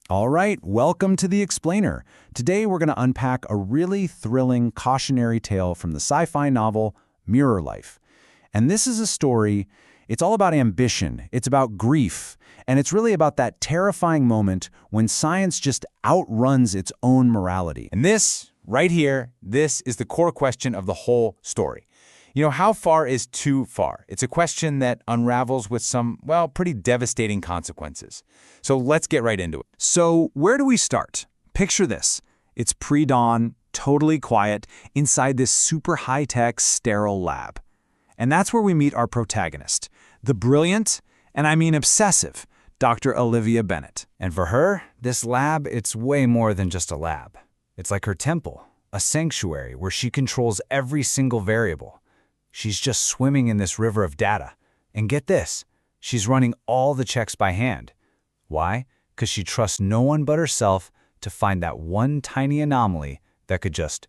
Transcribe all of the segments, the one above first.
All right, welcome to The Explainer. Today we're going to unpack a really thrilling cautionary tale from the sci-fi novel Mirror Life. And this is a story, it's all about ambition, it's about grief, and it's really about that terrifying moment when science just outruns its own morality. And this, right here, this is the core question of the whole story. How far is too far? It's a question that unravels with some, well, pretty devastating consequences. So let's get right into it. So where do we start? Picture this. It's pre-dawn, totally quiet, inside this super high-tech, sterile lab. And that's where we meet our protagonist, the brilliant, and I mean obsessive, Dr. Olivia Bennett. And for her, this lab, it's way more than just a lab. It's like her temple, a sanctuary where she controls every single variable. She's just swimming in this river of data. And get this, she's running all the checks by hand. Why? Because she trusts no one but herself to find that one tiny anomaly that could just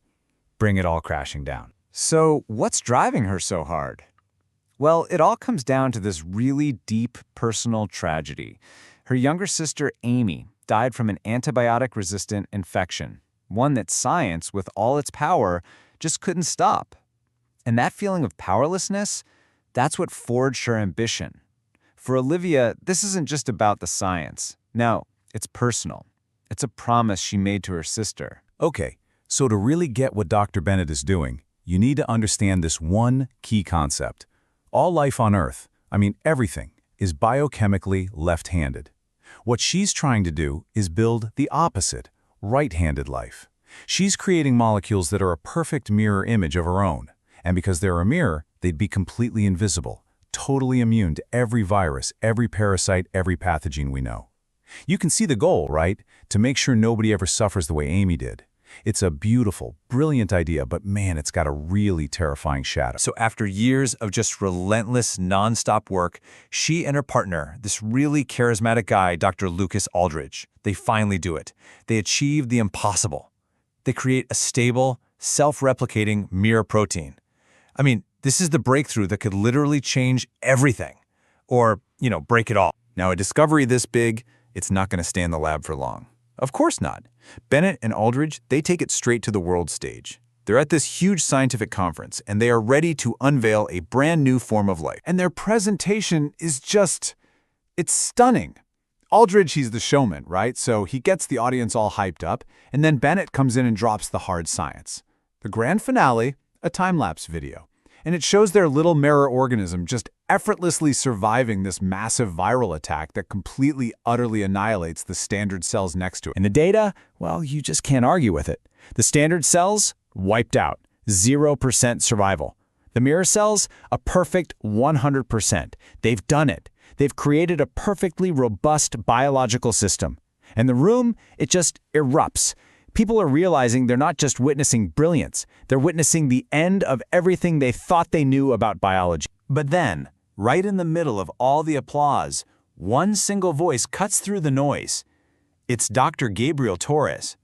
bring it all crashing down. So what's driving her so hard? Well, it all comes down to this really deep personal tragedy. Her younger sister, Amy, died from an antibiotic-resistant infection, one that science, with all its power, just couldn't stop. And that feeling of powerlessness, that's what forged her ambition. For Olivia, this isn't just about the science. No, it's personal. It's a promise she made to her sister. Okay, so to really get what Dr. Bennett is doing, you need to understand this one key concept. All life on Earth, everything, is biochemically left-handed. What she's trying to do is build the opposite, right-handed life. She's creating molecules that are a perfect mirror image of her own. And because they're a mirror, they'd be completely invisible, totally immune to every virus, every parasite, every pathogen we know. You can see the goal, right? To make sure nobody ever suffers the way Amy did. It's a beautiful, brilliant idea, but man, it's got a really terrifying shadow. So after years of just relentless, nonstop work, she and her partner, this really charismatic guy, Dr. Lucas Aldridge, they finally do it. They achieve the impossible. They create a stable, self-replicating mirror protein. This is the breakthrough that could literally change everything. Or, break it all. Now, a discovery this big, it's not going to stay in the lab for long. Of course not. Bennett and Aldridge, they take it straight to the world stage. They're at this huge scientific conference, and they are ready to unveil a brand new form of life. And their presentation is it's stunning. Aldridge, he's the showman, right? So he gets the audience all hyped up, and then Bennett comes in and drops the hard science. The grand finale, a time-lapse video. And it shows their little mirror organism just effortlessly surviving this massive viral attack that completely, utterly annihilates the standard cells next to it. And the data, well, you just can't argue with it. The standard cells, wiped out, 0% survival. The mirror cells, a perfect 100%. They've done it. They've created a perfectly robust biological system. And the room, it just erupts. People are realizing they're not just witnessing brilliance, they're witnessing the end of everything they thought they knew about biology. But then, right in the middle of all the applause, one single voice cuts through the noise. It's Dr. Gabriel Torres.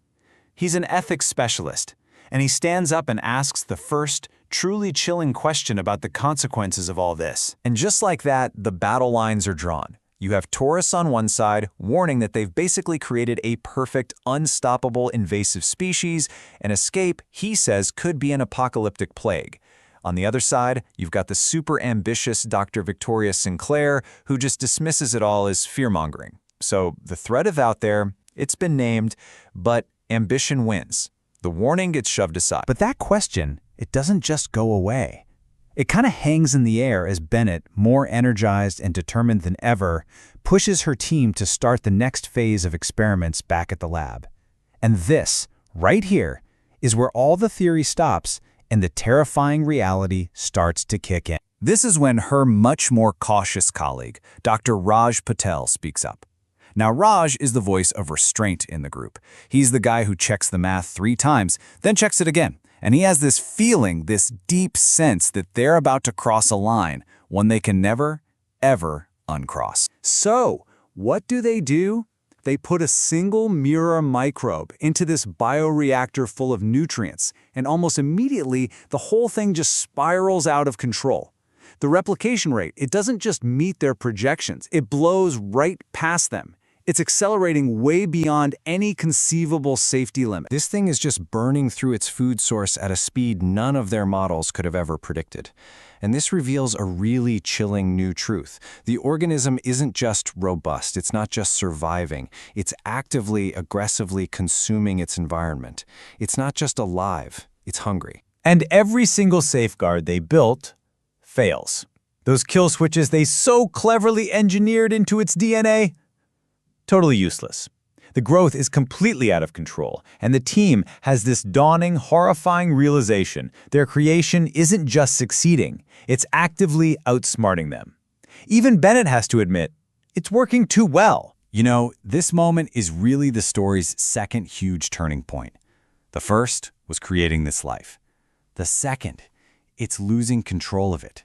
He's an ethics specialist, and he stands up and asks the first, truly chilling question about the consequences of all this. And just like that, the battle lines are drawn. You have Torres on one side, warning that they've basically created a perfect, unstoppable invasive species, and escape, he says, could be an apocalyptic plague. On the other side, you've got the super ambitious Dr. Victoria Sinclair, who just dismisses it all as fear-mongering. So the threat is out there, it's been named, but ambition wins. The warning gets shoved aside. But that question, it doesn't just go away. It kind of hangs in the air as Bennett, more energized and determined than ever, pushes her team to start the next phase of experiments back at the lab. And this, right here, is where all the theory stops and the terrifying reality starts to kick in. This is when her much more cautious colleague, Dr. Raj Patel, speaks up. Now, Raj is the voice of restraint in the group. He's the guy who checks the math 3 times, then checks it again. And he has this feeling, this deep sense that they're about to cross a line, one they can never, ever uncross. So, what do? They put a single mirror microbe into this bioreactor full of nutrients, and almost immediately, the whole thing just spirals out of control. The replication rate, it doesn't just meet their projections, it blows right past them. It's accelerating way beyond any conceivable safety limit. This thing is just burning through its food source at a speed none of their models could have ever predicted. And this reveals a really chilling new truth. The organism isn't just robust, it's not just surviving, it's actively, aggressively consuming its environment. It's not just alive, it's hungry. And every single safeguard they built fails. Those kill switches they so cleverly engineered into its DNA? Totally useless. The growth is completely out of control, and the team has this dawning, horrifying realization their creation isn't just succeeding, it's actively outsmarting them. Even Bennett has to admit, it's working too well. You know, this moment is really the story's second huge turning point. The first was creating this life. The second, it's losing control of it.